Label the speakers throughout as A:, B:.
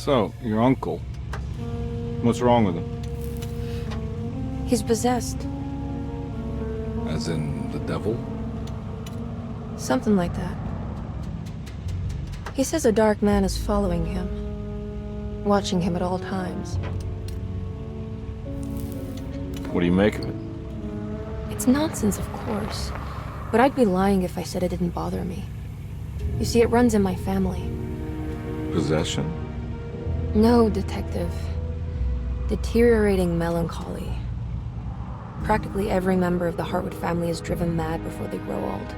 A: So, your uncle. What's wrong with him?
B: He's possessed.
A: As in the devil?
B: Something like that. He says a dark man is following him, watching him at all times.
A: What do you make of it?
B: It's nonsense, of course, but I'd be lying if I said it didn't bother me. You see, it runs in my family.
A: Possession?
B: No, Detective. Deteriorating melancholy. Practically every member of the Hartwood family is driven mad before they grow old.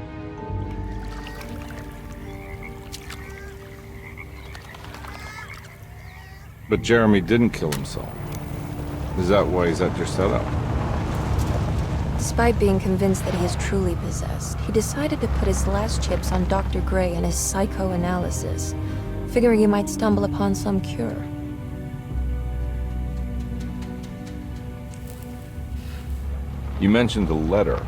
A: But Jeremy didn't kill himself. Is that why he's at Derceto?
B: Despite being convinced that he is truly possessed, he decided to put his last chips on Dr. Gray and his psychoanalysis, figuring he might stumble upon some cure.
A: You mentioned a letter.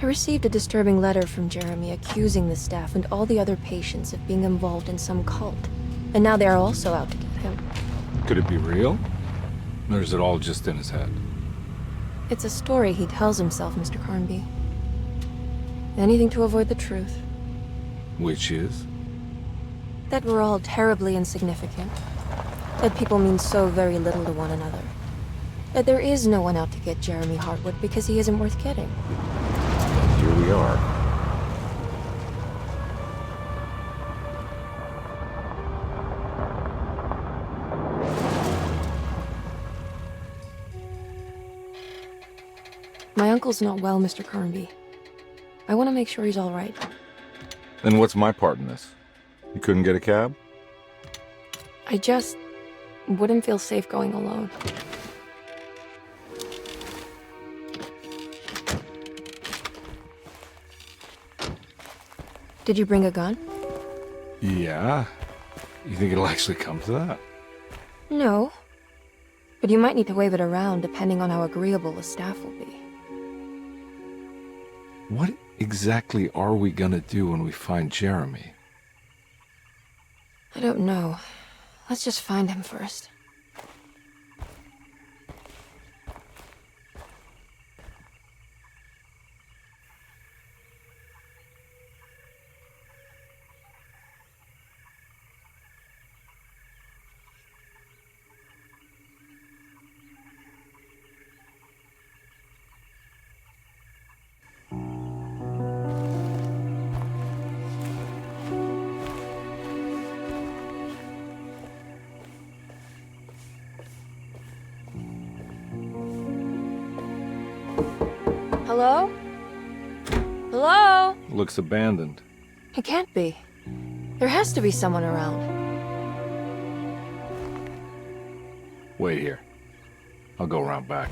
B: I received a disturbing letter from Jeremy accusing the staff and all the other patients of being involved in some cult. And now they are also out to get him.
A: Could it be real? Or is it all just in his head?
B: It's a story he tells himself, Mr. Carnby. Anything to avoid the truth.
A: Which is?
B: That we're all terribly insignificant. That people mean so very little to one another. That there is no one out to get Jeremy Hartwood because he isn't worth getting.
A: And here we are.
B: My uncle's not well, Mr. Carnby. I want to make sure he's all right.
A: Then what's my part in this? You couldn't get a cab?
B: I just wouldn't feel safe going alone. Did you bring a gun?
A: Yeah. You think it'll actually come to that?
B: No. But you might need to wave it around depending on how agreeable the staff will be.
A: What exactly are we gonna do when we find Jeremy?
B: I don't know. Let's just find him first. Hello? Hello?
A: Looks abandoned.
B: It can't be. There has to be someone around.
A: Wait here. I'll go around back.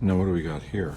A: Now, what do we got here?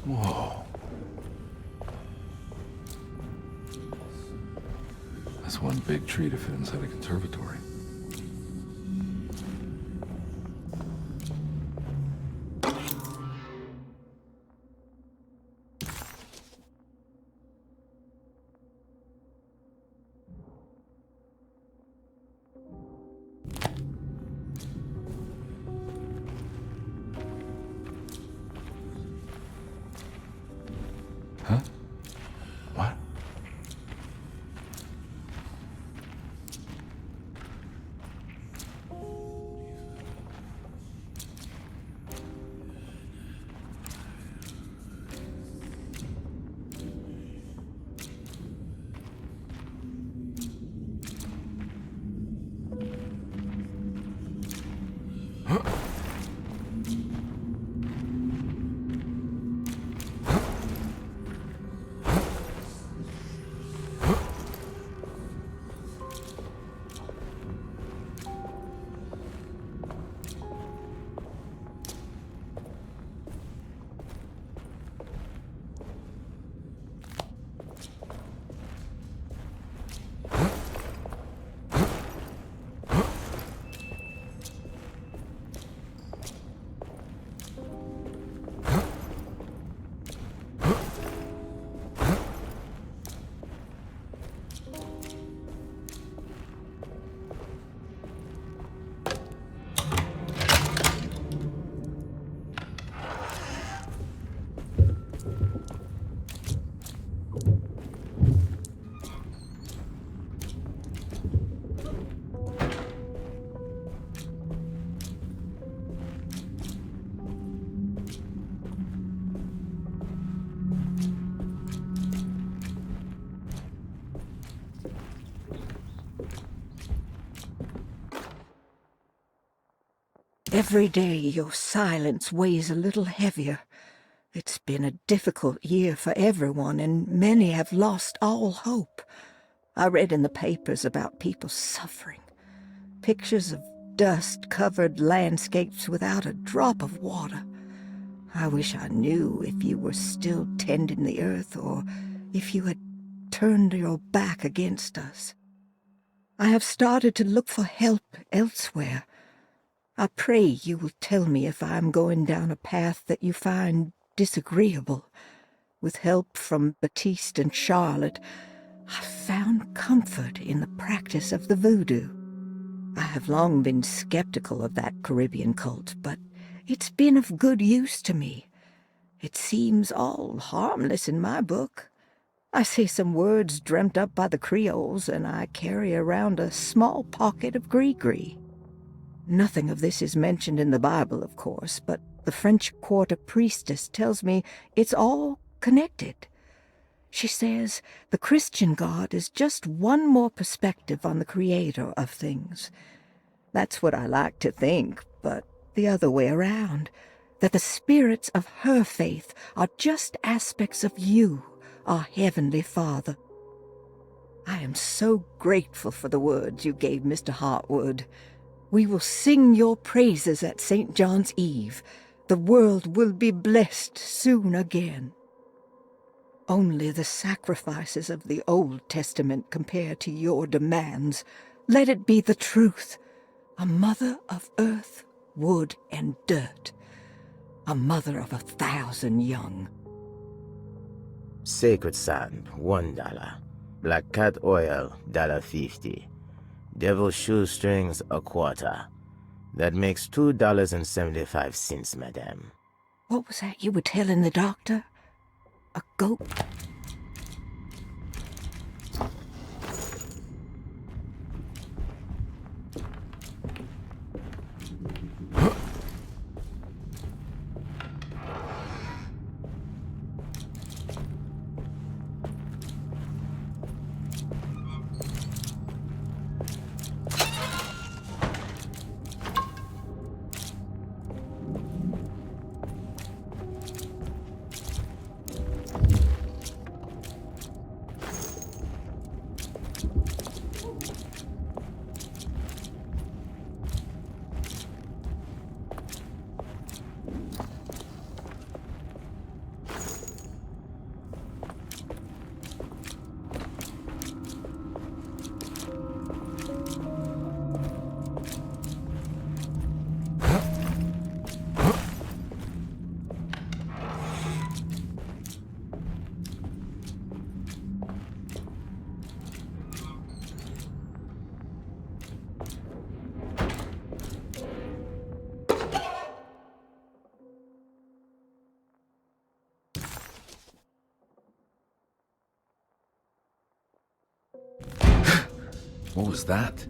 A: Whoa. That's one big tree to fit inside a conservatory. Huh? What?
C: Every day your silence weighs a little heavier. It's been a difficult year for everyone, and many have lost all hope. I read in the papers about people suffering. Pictures of dust-covered landscapes without a drop of water. I wish I knew if you were still tending the earth or if you had turned your back against us. I have started to look for help elsewhere. I pray you will tell me if I am going down a path that you find disagreeable. With help from Baptiste and Charlotte, I found comfort in the practice of the voodoo. I have long been skeptical of that Caribbean cult, but it's been of good use to me. It seems all harmless in my book. I say some words dreamt up by the Creoles, and I carry around a small pocket of gris-gris. Nothing of this is mentioned in the Bible, of course, but the French Quarter priestess tells me it's all connected. She says the Christian God is just one more perspective on the creator of things. That's what I like to think, but the other way around, that the spirits of her faith are just aspects of you, our Heavenly Father. I am so grateful for the words you gave Mr. Hartwood. We will sing your praises at St. John's Eve. The world will be blessed soon again. Only the sacrifices of the Old Testament compare to your demands. Let it be the truth. A mother of earth, wood, and dirt. A mother of 1,000 young.
D: Sacred sand, $1. Black cat oil, $1.50. Devil shoestrings, a quarter. That makes $2.75, madame.
C: What was that you were telling the doctor? A goat?
E: What was that?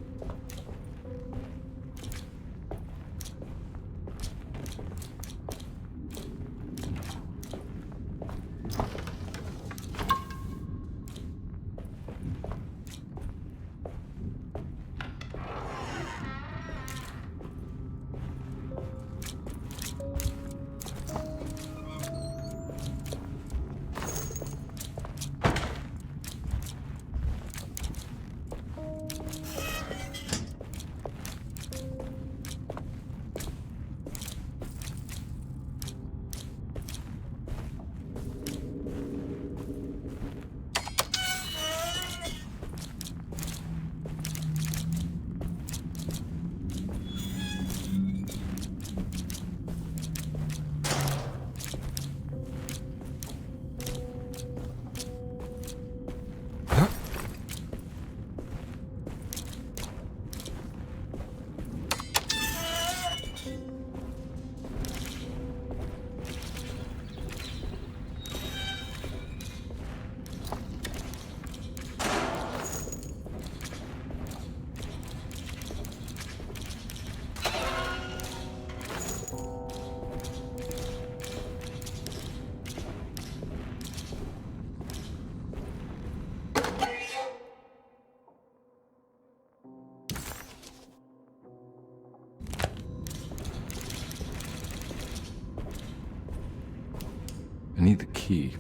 E: need the key.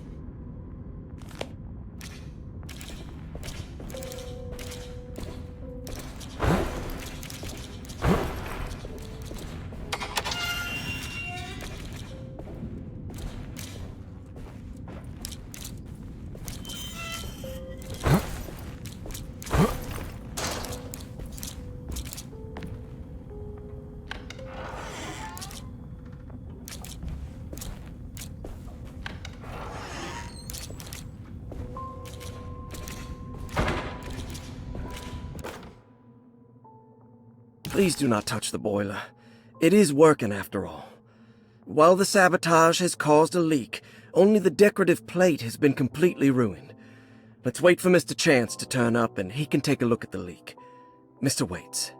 F: Please do not touch the boiler. It is working after all. While the sabotage has caused a leak, only the decorative plate has been completely ruined. Let's wait for Mr. Chance to turn up and he can take a look at the leak. Mr. Waits.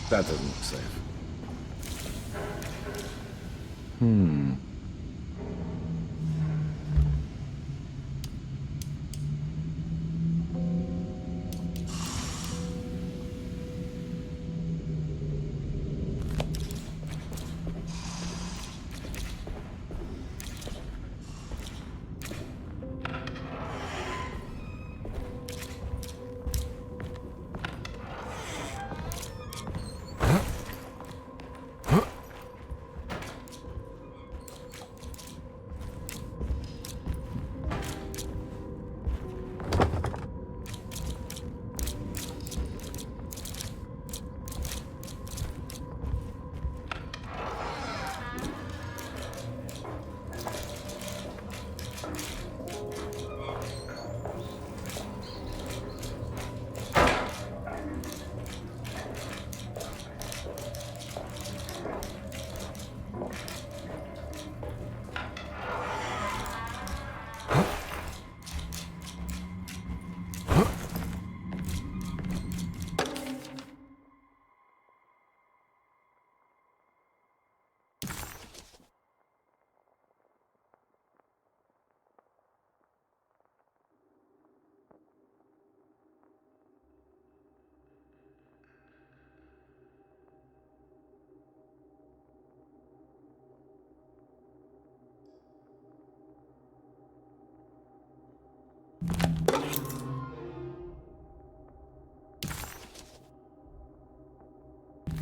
A: That doesn't look safe.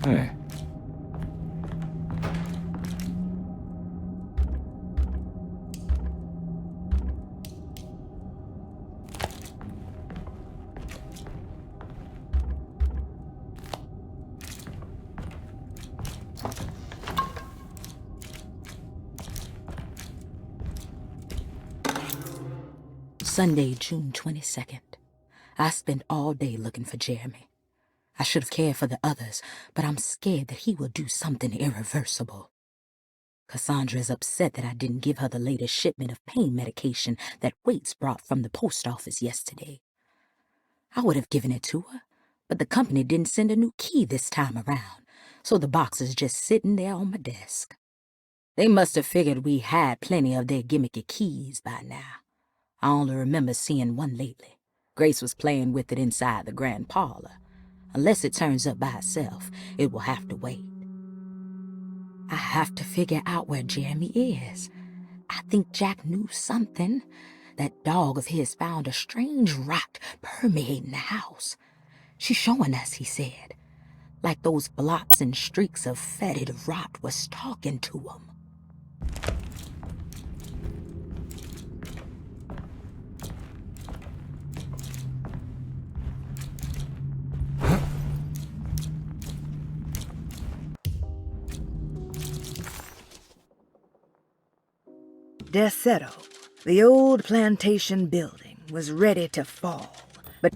A: Hey.
G: Sunday, June 22nd. I spent all day looking for Jeremy. I should have cared for the others, but I'm scared that he will do something irreversible. Cassandra is upset that I didn't give her the latest shipment of pain medication that Waits brought from the post office yesterday. I would have given it to her, but the company didn't send a new key this time around, so the box is just sitting there on my desk. They must have figured we had plenty of their gimmicky keys by now. I only remember seeing one lately. Grace was playing with it inside the grand parlor. Unless it turns up by itself, it will have to wait. I have to figure out where Jeremy is. I think Jack knew something. That dog of his found a strange rot permeating the house. She's showing us, he said. Like those blots and streaks of fetid rot was talking to him.
C: Derceto, the old plantation building, was ready to fall, but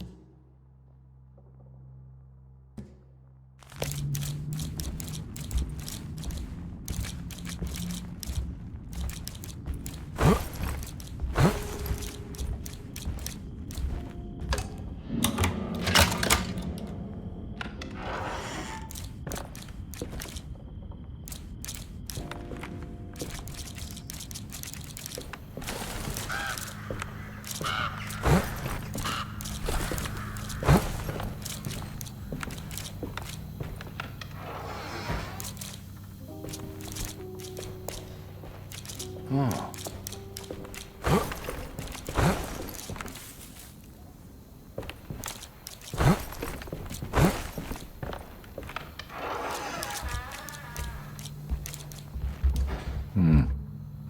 A: Oh.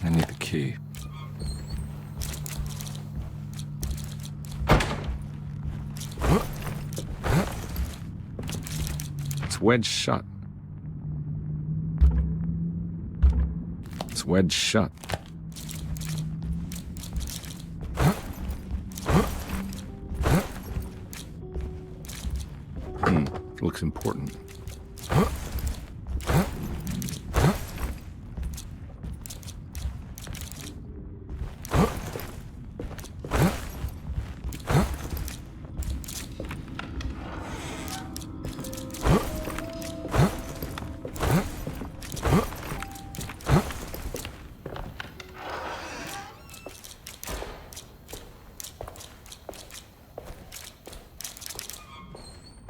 A: I need the key. It's wedged shut. It's wedged shut. Looks important.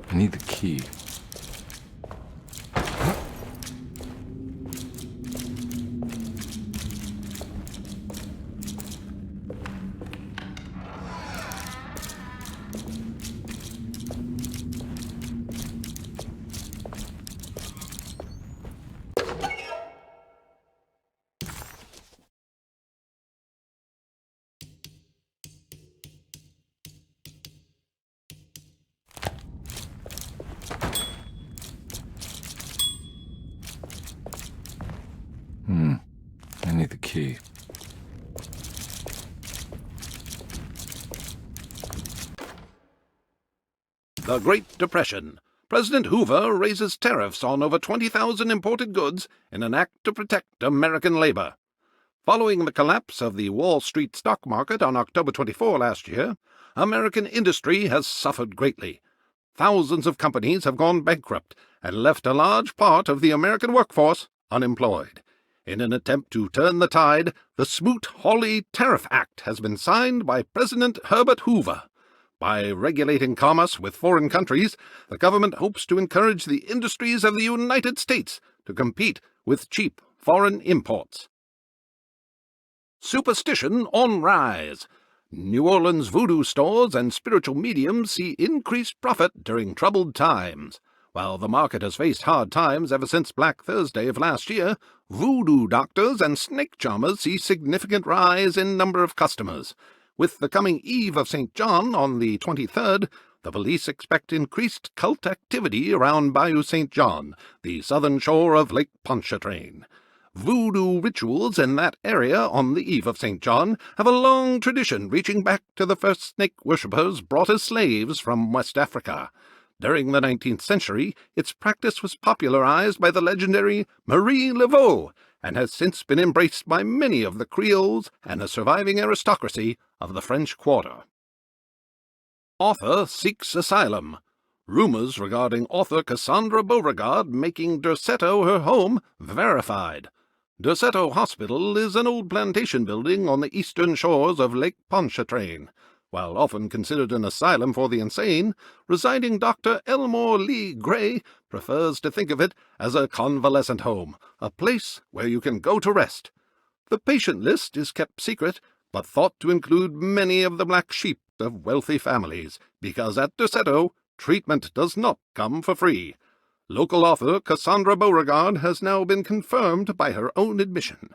A: I need the key. I need the key.
H: The Great Depression. President Hoover raises tariffs on over 20,000 imported goods in an act to protect American labor. Following the collapse of the Wall Street stock market on October 24 last year, American industry has suffered greatly. Thousands of companies have gone bankrupt and left a large part of the American workforce unemployed. In an attempt to turn the tide, the Smoot-Hawley Tariff Act has been signed by President Herbert Hoover. By regulating commerce with foreign countries, the government hopes to encourage the industries of the United States to compete with cheap foreign imports. Superstition on rise. New Orleans voodoo stores and spiritual mediums see increased profit during troubled times. While the market has faced hard times ever since Black Thursday of last year, voodoo doctors and snake charmers see significant rise in number of customers. With the coming Eve of St. John on the 23rd, the police expect increased cult activity around Bayou St. John, the southern shore of Lake Pontchartrain. Voodoo rituals in that area on the Eve of St. John have a long tradition reaching back to the first snake worshippers brought as slaves from West Africa. During the 19th century, its practice was popularized by the legendary Marie Laveau and has since been embraced by many of the Creoles and the surviving aristocracy of the French Quarter. Author seeks asylum. Rumors regarding author Cassandra Beauregard making Derceto her home verified. Derceto Hospital is an old plantation building on the eastern shores of Lake Pontchartrain. While often considered an asylum for the insane, residing Dr. Elmore Lee Gray prefers to think of it as a convalescent home, a place where you can go to rest. The patient list is kept secret, but thought to include many of the black sheep of wealthy families, because at Derceto, treatment does not come for free. Local author Cassandra Beauregard has now been confirmed by her own admission.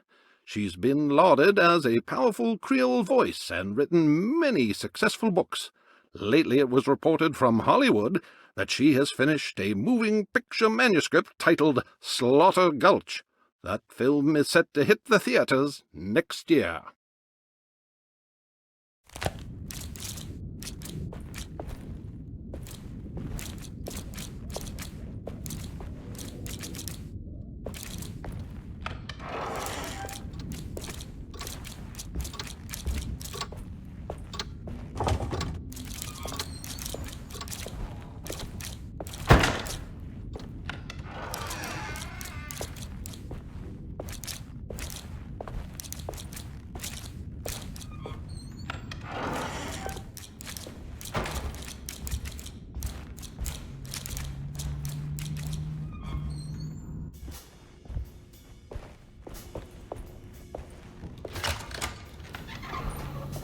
H: She's been lauded as a powerful Creole voice and written many successful books. Lately it was reported from Hollywood that she has finished a moving picture manuscript titled Slaughter Gulch. That film is set to hit the theaters next year.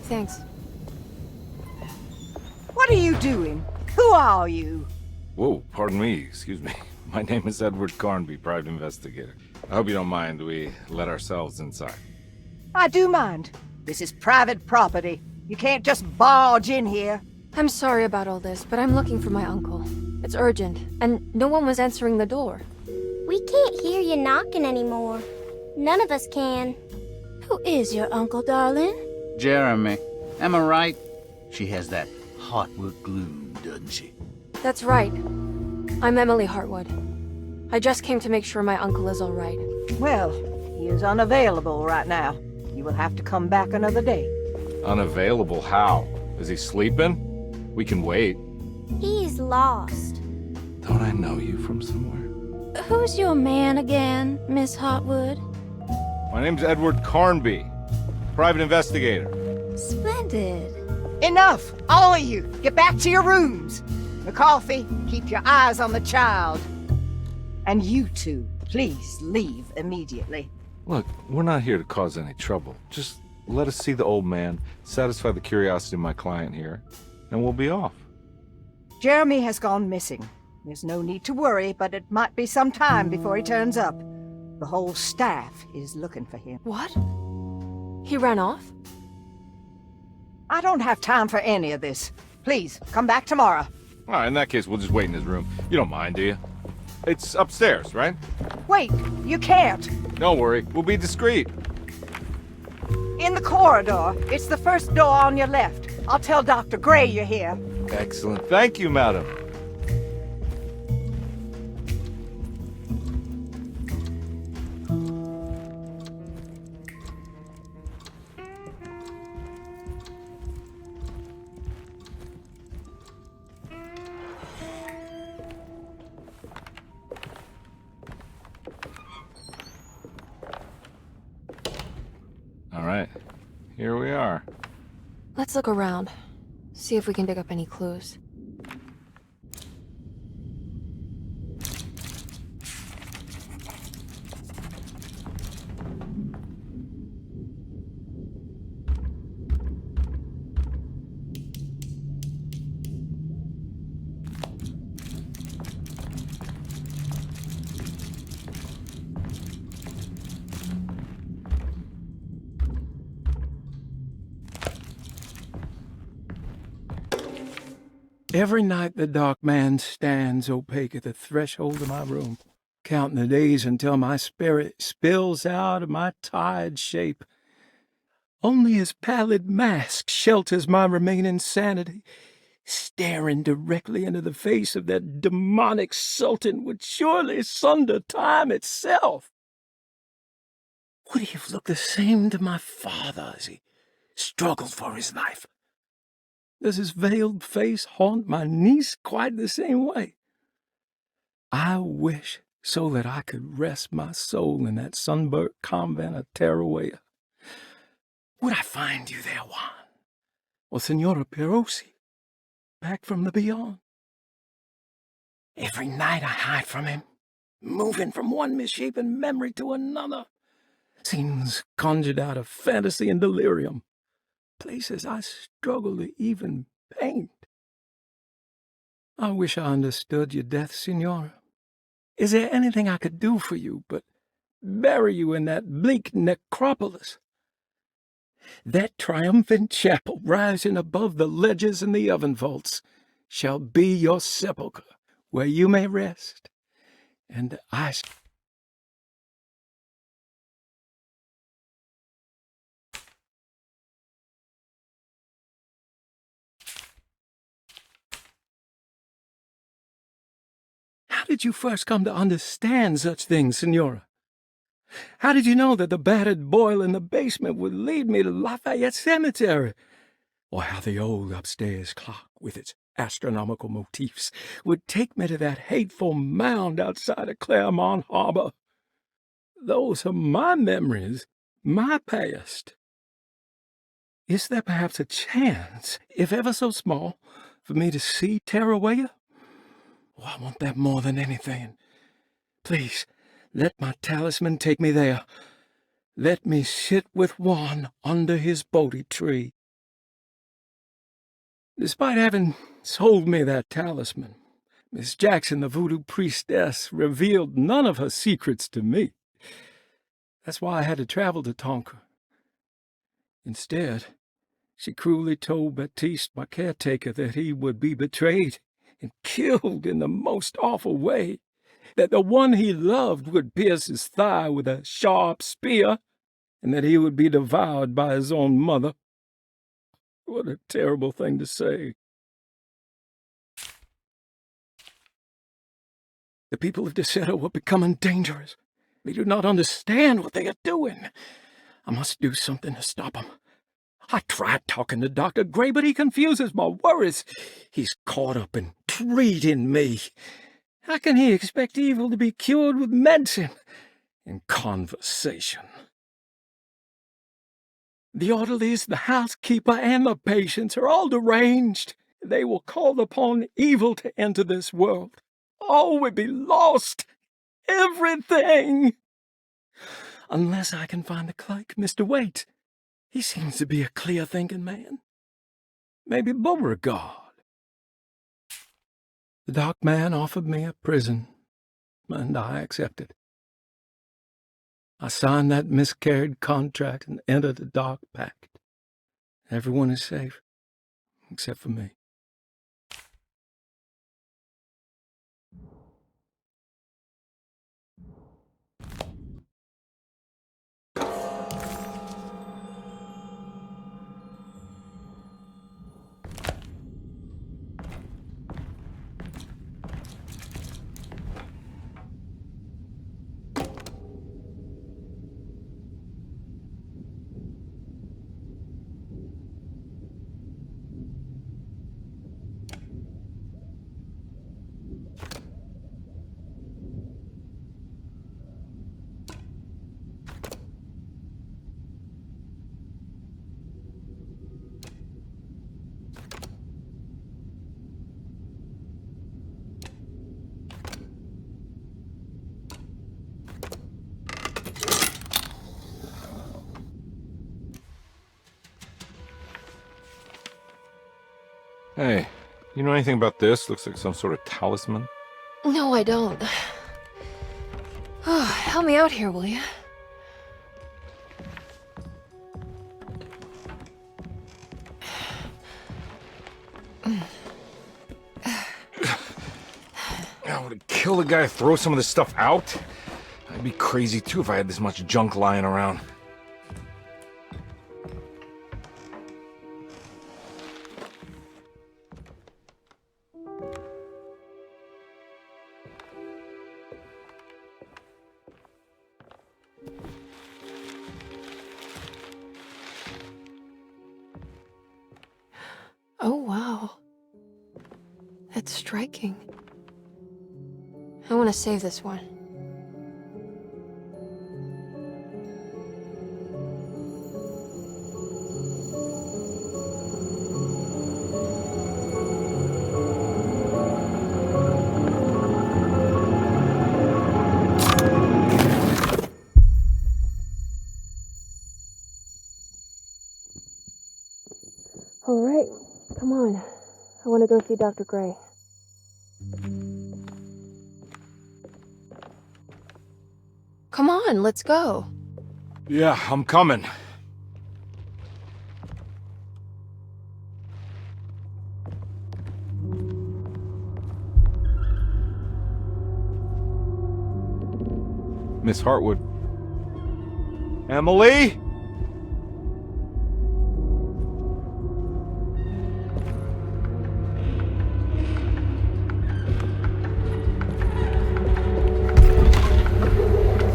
B: Thanks.
C: What are you doing? Who are you?
A: Whoa, pardon me, excuse me. My name is Edward Carnby, private investigator. I hope you don't mind we let ourselves inside.
C: I do mind. This is private property. You can't just barge in here.
B: I'm sorry about all this, but I'm looking for my uncle. It's urgent, and no one was answering the door.
I: We can't hear you knocking anymore. None of us can.
J: Who is your uncle, darling?
K: Jeremy. Am I right? She has that Hartwood gloom, doesn't she?
B: That's right. I'm Emily Hartwood. I just came to make sure my uncle is all right.
C: Well, he is unavailable right now. You will have to come back another day.
A: Unavailable how? Is he sleeping? We can wait.
I: He's lost.
A: Don't I know you from somewhere?
J: Who's your man again, Miss Hartwood?
A: My name's Edward Carnby, private investigator.
J: Splendid.
C: Enough! All of you! Get back to your rooms! McCarthy, keep your eyes on the child. And you two, please leave immediately.
A: Look, we're not here to cause any trouble. Just let us see the old man, satisfy the curiosity of my client here, and we'll be off.
C: Jeremy has gone missing. There's no need to worry, but it might be some time before he turns up. The whole staff is looking for him.
B: What? He ran off?
C: I don't have time for any of this. Please, come back tomorrow.
A: All right, in that case, we'll just wait in his room. You don't mind, do you? It's upstairs, right?
C: Wait, you can't.
A: Don't worry, we'll be discreet.
C: In the corridor. It's the first door on your left. I'll tell Dr. Gray you're here.
A: Excellent. Thank you, madam. All right, here we are.
B: Let's look around. See if we can dig up any clues.
L: Every night the dark man stands opaque at the threshold of my room, counting the days until my spirit spills out of my tired shape. Only his pallid mask shelters my remaining sanity. Staring directly into the face of that demonic sultan would surely sunder time itself. Would he have looked the same to my father as he struggled for his life? Does his veiled face haunt my niece quite the same way? I wish so that I could rest my soul in that sunburnt convent of Tarawea. Would I find you there, Juan? Or Senora Perosi, back from the beyond? Every night I hide from him, moving from one misshapen memory to another. Scenes conjured out of fantasy and delirium. Places I struggle to even paint. I wish I understood your death, Signora. Is there anything I could do for you but bury you in that bleak necropolis? That triumphant chapel rising above the ledges and the oven vaults shall be your sepulchre, where you may rest, and I... How did you first come to understand such things, Signora? How did you know that the battered boiler in the basement would lead me to Lafayette Cemetery? Or how the old upstairs clock, with its astronomical motifs, would take me to that hateful mound outside of Claremont Harbour? Those are my memories, my past. Is there perhaps a chance, if ever so small, for me to see Tarawea? Oh, I want that more than anything. Please, let my talisman take me there. Let me sit with Juan under his Bodhi tree. Despite having sold me that talisman, Miss Jackson, the voodoo priestess, revealed none of her secrets to me. That's why I had to travel to Tonka. Instead, she cruelly told Baptiste, my caretaker, that he would be betrayed and killed in the most awful way, that the one he loved would pierce his thigh with a sharp spear, and that he would be devoured by his own mother. What a terrible thing to say. The people of Derceto are becoming dangerous. They do not understand what they are doing. I must do something to stop them. I tried talking to Dr. Gray, but he confuses my worries. He's caught up in treating me. How can he expect evil to be cured with medicine and conversation? The orderlies, the housekeeper, and the patients are all deranged. They will call upon evil to enter this world. All will be lost. Everything. Unless I can find the clerk, Mr. Waite. He seems to be a clear-thinking man. Maybe Beauregard. The dark man offered me a prison, and I accepted. I signed that miscarried contract and entered the dark pact. Everyone is safe, except for me.
A: Hey, you know anything about this? Looks like some sort of talisman.
B: No, I don't. Oh, help me out here, will you?
A: I would kill the guy to throw some of this stuff out. I'd be crazy too if I had this much junk lying around.
B: Oh, wow. That's striking. I want to save this one. All right, come on. I want to go see Dr. Gray. Come on, let's go.
A: Yeah, I'm coming. Miss Hartwood. Emily?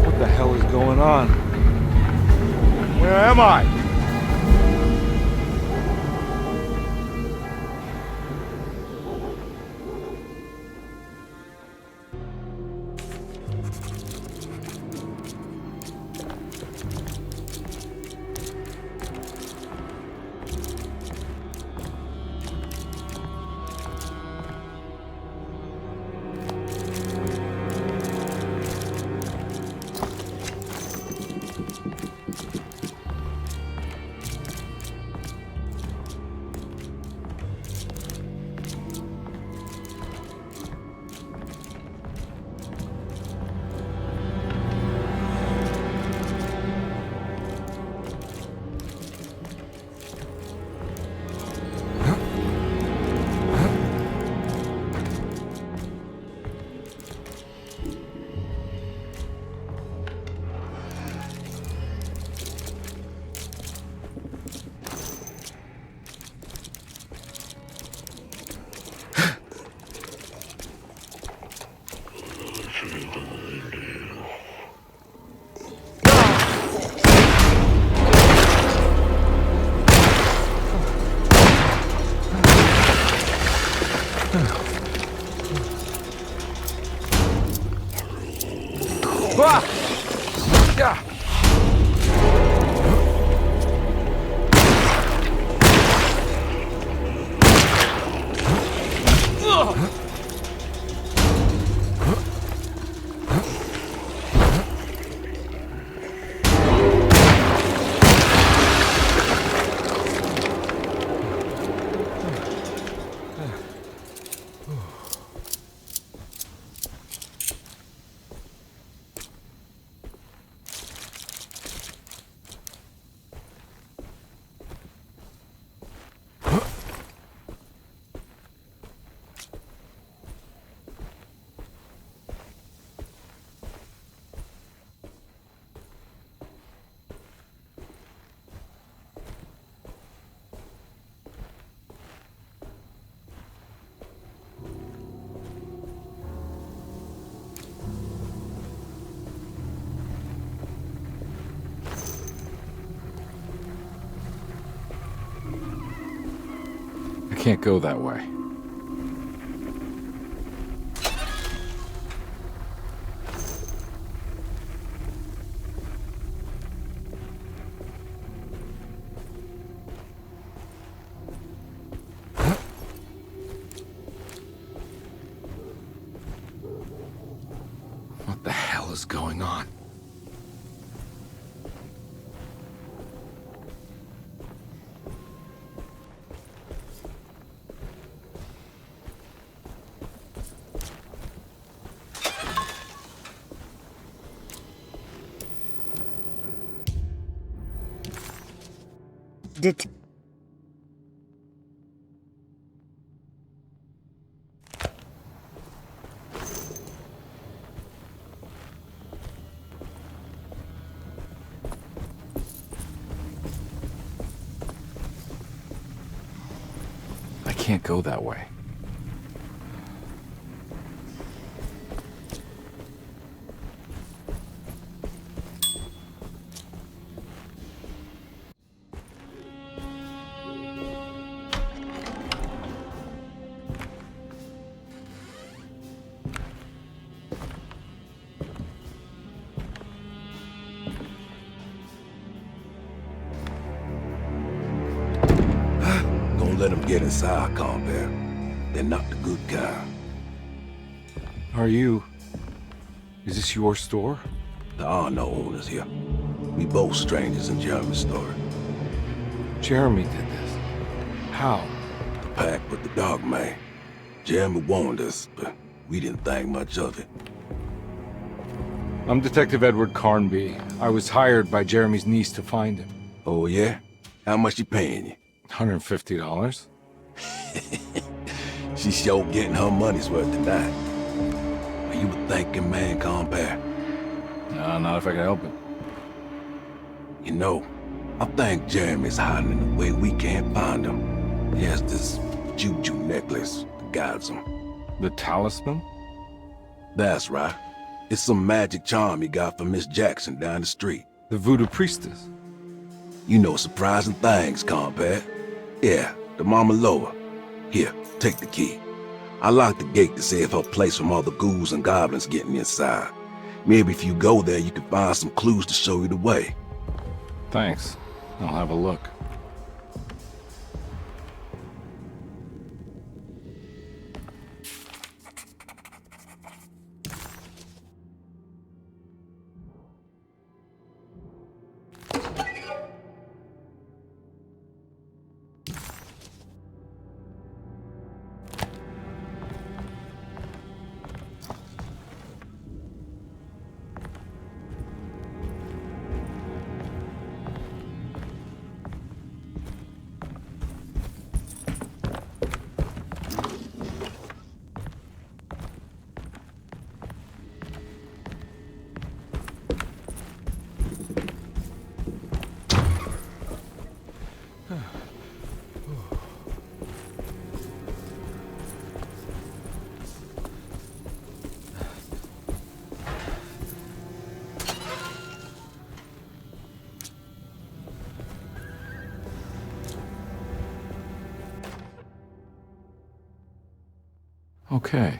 A: What the hell is going on? Where am I? can't go that way. What the hell is going on? I can't go that way.
M: Don't let them get inside, Carnby. They're not the good kind.
A: Is this your store?
M: There are no owners here. We both strangers in Jeremy's story.
A: Jeremy did this. How?
M: The pact with the dog man. Jeremy warned us, but we didn't think much of it.
A: I'm Detective Edward Carnby. I was hired by Jeremy's niece to find him.
M: Oh, yeah? How much she paying you?
A: $150.
M: She's sure getting her money's worth tonight. Are you a thinking man, Carnby?
A: No, not if I can help it.
M: You know, I think Jeremy's hiding in a way we can't find him. He has this juju necklace that guides him.
A: The talisman?
M: That's right. It's some magic charm he got from Miss Jackson down the street.
A: The voodoo priestess?
M: You know surprising things, Carnby. Yeah, the Mama Loa. Here, take the key. I locked the gate to save her place from all the ghouls and goblins getting inside. Maybe if you go there, you can find some clues to show you the way.
A: Thanks. I'll have a look. Okay.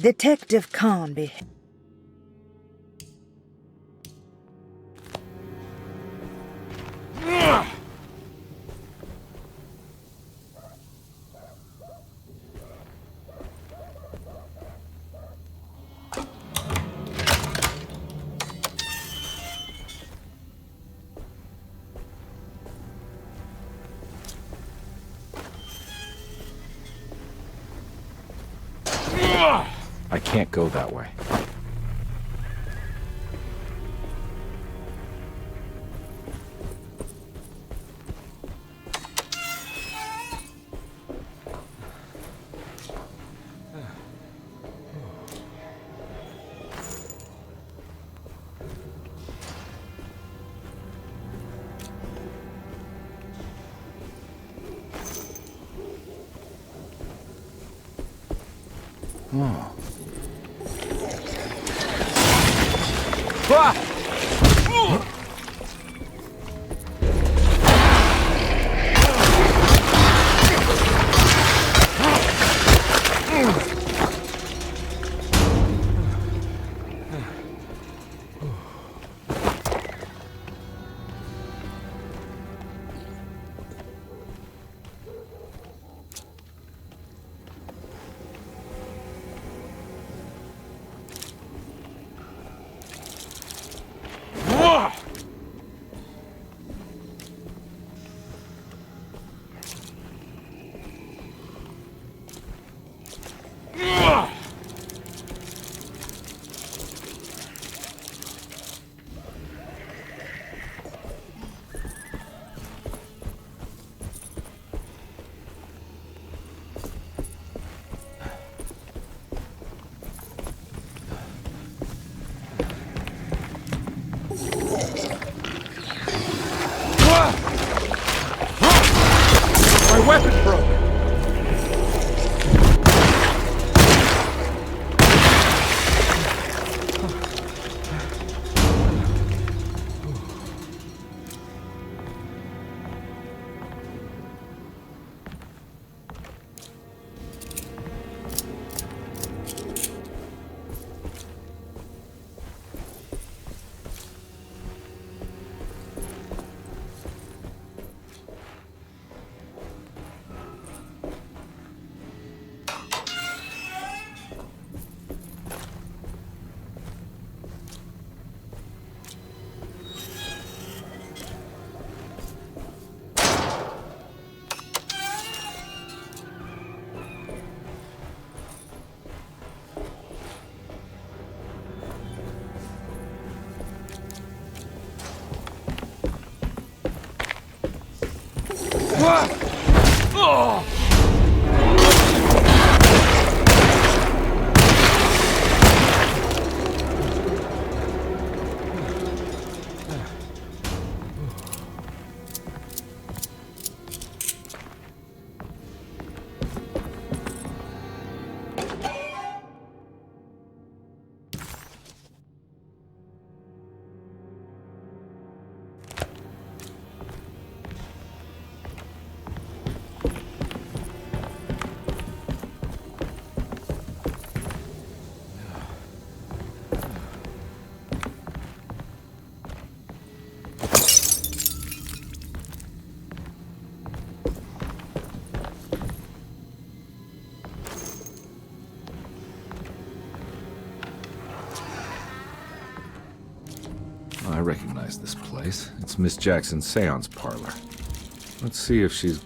C: Detective Carnby.
A: I can't go that way. Oh. Ah! My weapon broke! I recognize this place. It's Miss Jackson's seance parlor. Let's see if she's...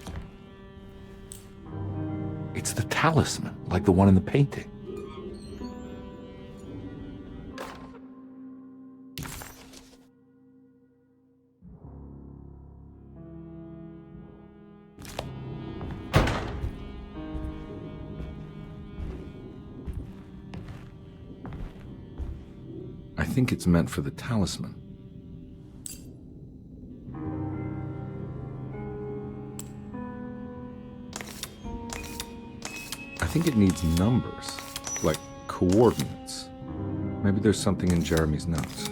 A: It's the talisman, like the one in the painting. I think it's meant for the talisman. I think it needs numbers, like coordinates. Maybe there's something in Jeremy's notes.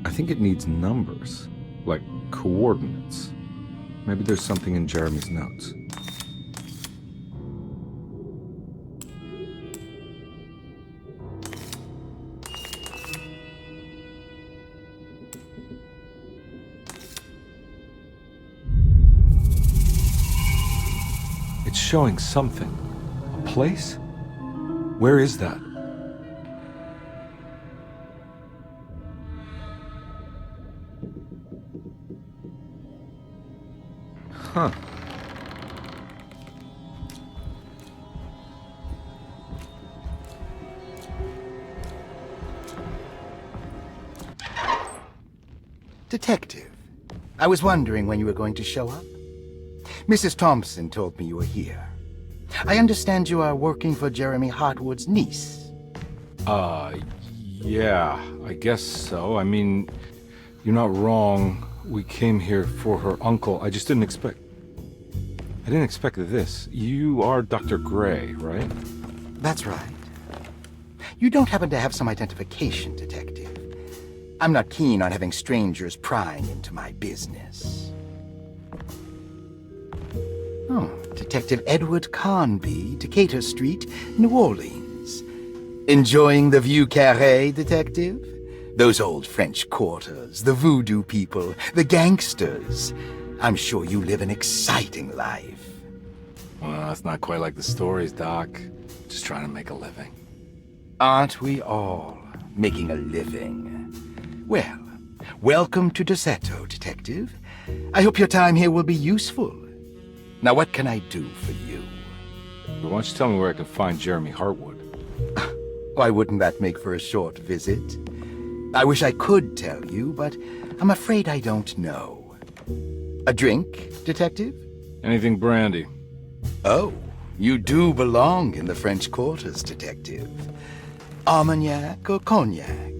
A: I think it needs numbers, like coordinates. Maybe there's something in Jeremy's notes. It's showing something. A place? Where is that? Huh.
N: Detective, I was wondering when you were going to show up. Mrs. Thompson told me you were here. I understand you are working for Jeremy Hartwood's niece.
A: Yeah, I guess so. I mean, you're not wrong. We came here for her uncle. I just didn't expect... I didn't expect this. You are Dr. Gray, right?
N: That's right. You don't happen to have some identification, Detective. I'm not keen on having strangers prying into my business. Oh, Detective Edward Carnby, Decatur Street, New Orleans. Enjoying the Vieux Carré, Detective? Those old French quarters, the voodoo people, the gangsters. I'm sure you live an exciting life.
A: Well, it's not quite like the stories, Doc. Just trying to make a living.
N: Aren't we all making a living? Well, welcome to Derceto, Detective. I hope your time here will be useful. Now, what can I do for you?
A: Why don't you tell me where I can find Jeremy Hartwood?
N: Why wouldn't that make for a short visit? I wish I could tell you, but I'm afraid I don't know. A drink, Detective?
A: Anything brandy.
N: Oh, you do belong in the French quarters, Detective. Armagnac or cognac?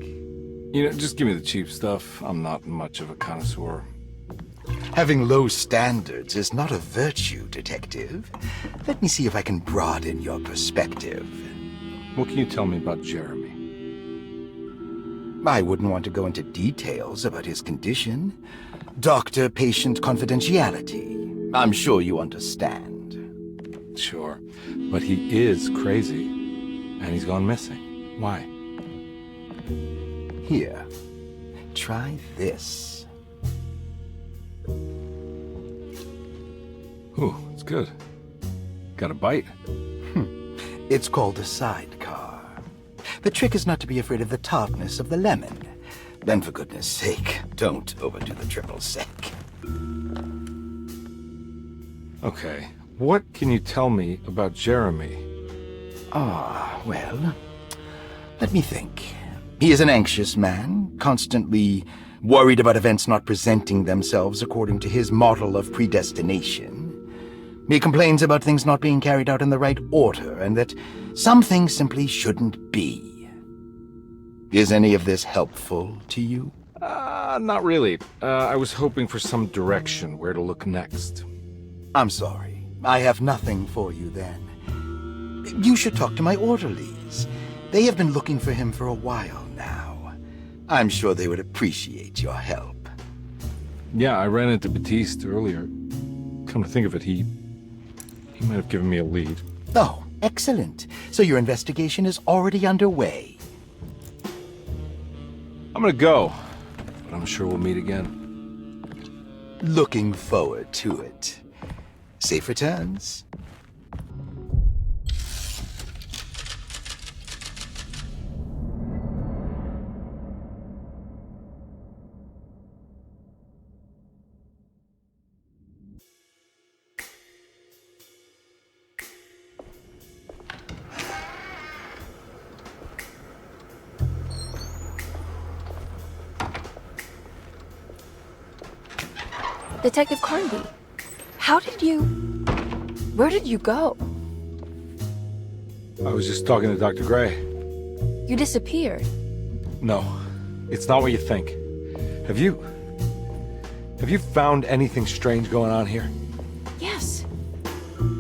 A: You know, just give me the cheap stuff. I'm not much of a connoisseur.
N: Having low standards is not a virtue, Detective. Let me see if I can broaden your perspective.
A: What can you tell me about Jeremy?
N: I wouldn't want to go into details about his condition. Doctor-patient confidentiality. I'm sure you understand.
A: Sure, but he is crazy, and he's gone missing. Why?
N: Here, try this.
A: Ooh, it's good. Got a bite?
N: It's called a sidecar. The trick is not to be afraid of the tartness of the lemon. Then, for goodness sake, don't overdo the triple sec.
A: Okay, what can you tell me about Jeremy?
N: Well, let me think. He is an anxious man, constantly worried about events not presenting themselves according to his model of predestination. He complains about things not being carried out in the right order, and that some things simply shouldn't be. Is any of this helpful to you?
A: Not really. I was hoping for some direction where to look next.
N: I'm sorry. I have nothing for you then. You should talk to my orderlies. They have been looking for him for a while now. I'm sure they would appreciate your help.
A: Yeah, I ran into Batiste earlier. Come to think of it, he might have given me a lead.
N: Oh, excellent. So your investigation is already underway.
A: I'm gonna go, but I'm sure we'll meet again.
N: Looking forward to it. Safe returns.
B: Detective Carnby, where did you go?
A: I was just talking to Dr. Gray.
B: You disappeared.
A: No, it's not what you think. Have you found anything strange going on here?
B: Yes.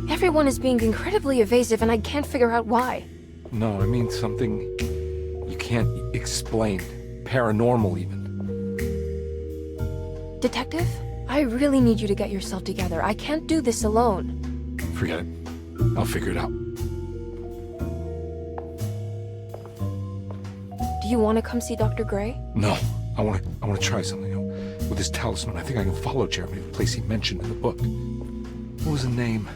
B: Everyone is being incredibly evasive and I can't figure out why.
A: No, I mean something you can't explain. Paranormal even.
B: Detective, I really need you to get yourself together. I can't do this alone.
A: Forget it. I'll figure it out.
B: Do you want to come see Dr. Gray?
A: No. I want to try something. With this talisman, I think I can follow Jeremy to the place he mentioned in the book. What was the name?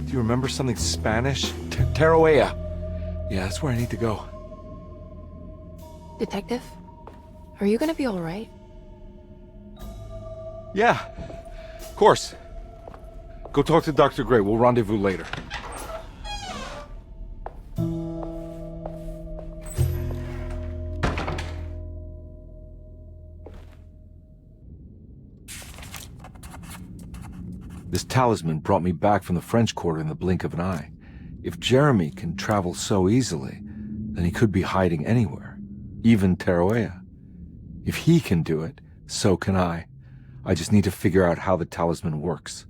A: Do you remember something Spanish? Tarawea. Yeah, that's where I need to go.
B: Detective, are you gonna be all right?
A: Yeah, of course. Go talk to Dr. Gray. We'll rendezvous later. This talisman brought me back from the French Quarter in the blink of an eye. If Jeremy can travel so easily, then he could be hiding anywhere, even Tarawea. If he can do it, so can I. I just need to figure out how the talisman works.